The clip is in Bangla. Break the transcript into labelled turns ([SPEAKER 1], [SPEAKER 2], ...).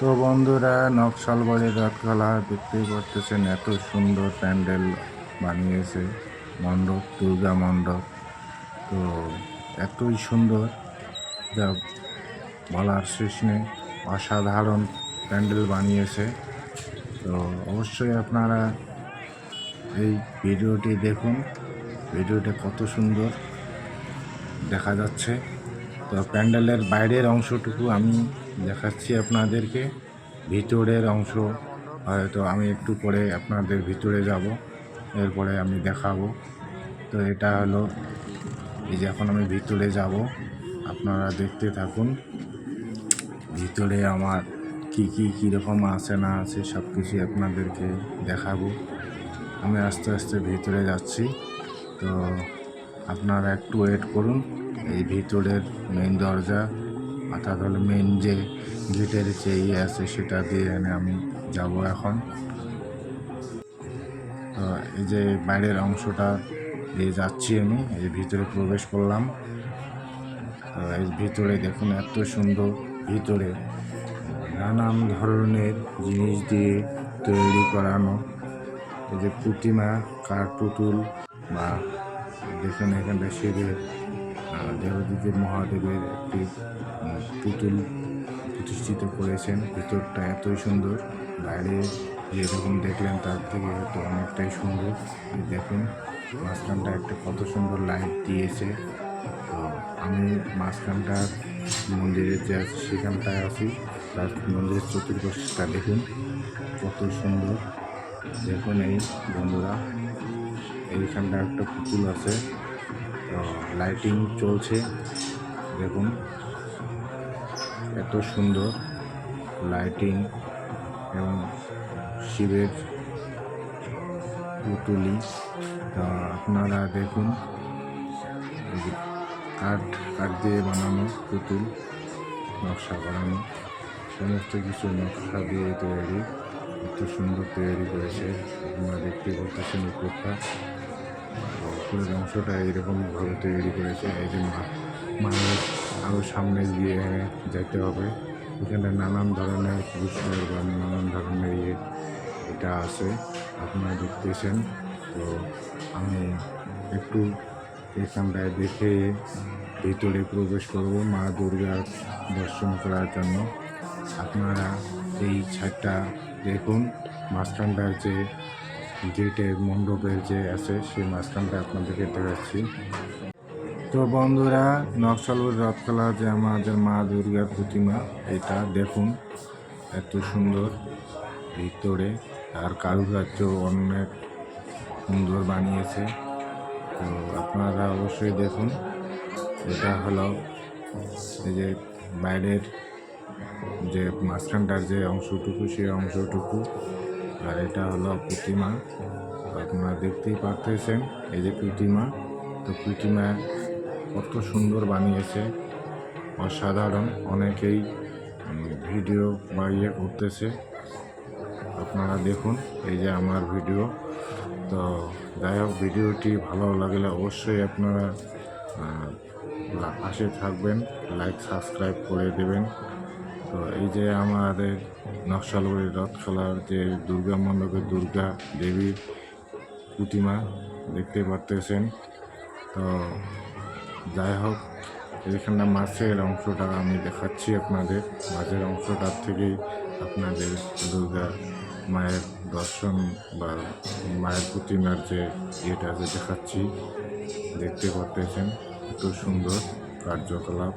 [SPEAKER 1] তো বন্ধুরা, নকশালবাড়ির রথখোলা দেখতেই পারতেছেন, এত সুন্দর প্যান্ডেল বানিয়েছে মণ্ডপ, দুর্গা মণ্ডপ। তো এতই সুন্দর যা বলার শেষ নেই, অসাধারণ প্যান্ডেল বানিয়েছে। তো অবশ্যই আপনারা এই ভিডিওটি দেখুন, ভিডিওটা কত সুন্দর দেখা যাচ্ছে। তো প্যান্ডেলের বাইরের অংশটুকু আমি দেখাচ্ছি আপনাদেরকে, ভিতরের অংশ হয়তো আমি একটু পরে আপনাদের ভিতরে যাব, এরপরে আমি দেখাবো। তো এটা হলো, এই যে এখন আমি ভিতরে যাব, আপনারা দেখতে থাকুন। ভিতরে আমার কীরকম আছে না আছে সব কিছুই আপনাদেরকে দেখাবো। আমি আস্তে আস্তে ভিতরে যাচ্ছি, তো আপনারা একটু ওয়েট করুন। এই ভিতরের মেইন দরজা, অর্থাৎ হলো মেইন যে গেটের যে আছে সেটা দিয়ে আমি যাব এখন। তো এই যে বাইরের অংশটা দিয়ে যাচ্ছি, আমি এই ভিতরে প্রবেশ করলাম। তো এই ভিতরে দেখুন এত সুন্দর, ভিতরে নানান ধরনের জিনিস দিয়ে তৈরি করানো। এই যে প্রতিমা, কাঠ পুতুল, বা দেখুন এখানটা শিবের, দেবদেবী মহাদেবের একটি পুতুল প্রতিষ্ঠিত করেছেন। ভিতরটা এতই সুন্দর, বাইরে যেরকম দেখলেন তার থেকে হয়তো অনেকটাই সুন্দর। দেখুন মাঝখানটা একটা কত সুন্দর লাইট দিয়েছে। তো আমি মাঝখানটার মন্দিরের যে আছে সেখানটায় আছি, তার মন্দিরের চতুর্পাশটা দেখুন কত সুন্দর। দেখুন এই বন্ধুরা, এইখানটা একটা পুতুল আছে, তো লাইটিং চলছে। দেখুন এত সুন্দর লাইটিং, এবং শিবের পুতুলি। তা আপনারা দেখুন, কাঠ দিয়ে বানানো পুতুল, নকশা করানো, সমস্ত কিছু নকশা দিয়ে তৈরি, এত সুন্দর তৈরি করেছে। আপনারা দেখতে পাচ্ছেন উপরটা, উপরের অংশটা এইরকমভাবে তৈরি করেছে। এই যে মায়ের আরও সামনে গিয়ে যেতে হবে, এখানে নানান ধরনের পুরস্কার বা নানান ধরনের এটা আছে, আপনারা দেখতেছেন। তো আমি একটু এখানটায় দেখে ভিতরে প্রবেশ করব মা দুর্গার দর্শন করার জন্য। আপনারা এই ছাদটা দেখুন, মাঝখানটার যে গেটের মণ্ডপের যে আছে সেই মাঝখানটা আপনাদেরকে দেখাচ্ছি। তো বন্ধুরা, নকশালবাড়ির রথখোলা যে আমাদের মা দুর্গার প্রতিমা, এটা দেখুন এত সুন্দর ভিতরে, আর কারুকার্য অনেক সুন্দর বানিয়েছে। তো আপনারা অবশ্যই দেখুন। এটা হলো এই যে বাইরের যে মাঝখানটার যে অংশটুকু, সেই অংশটুকু, আর এটা হলো প্রতিমা। আপনারা দেখতেই পারতেছেন এই যে প্রতিমা। তো প্রতিমা কত সুন্দর বানিয়েছে, অসাধারণ। অনেকেই ভিডিও বা করতেছে, আপনারা দেখুন এই যে আমার ভিডিও। তো যাই হোক, ভিডিওটি ভালো লাগলে অবশ্যই আপনারা পাশে থাকবেন, লাইক সাবস্ক্রাইব করে দেবেন। তো এই যে আমাদের নকশালবাড়ির রথখোলার যে দুর্গা মণ্ডপের দুর্গা দেবীর প্রতিমা দেখতে পারতেছেন। তো যাই হোক, এখানটা মাছের অংশটা আমি দেখাচ্ছি আপনাদের, মাছের অংশটার থেকেই আপনাদের দুর্গা মায়ের দর্শন বা মায়ের প্রতিমার যে ইয়েটা আছে দেখাচ্ছি। দেখতে পারতেছেন এত সুন্দর কার্যকলাপ।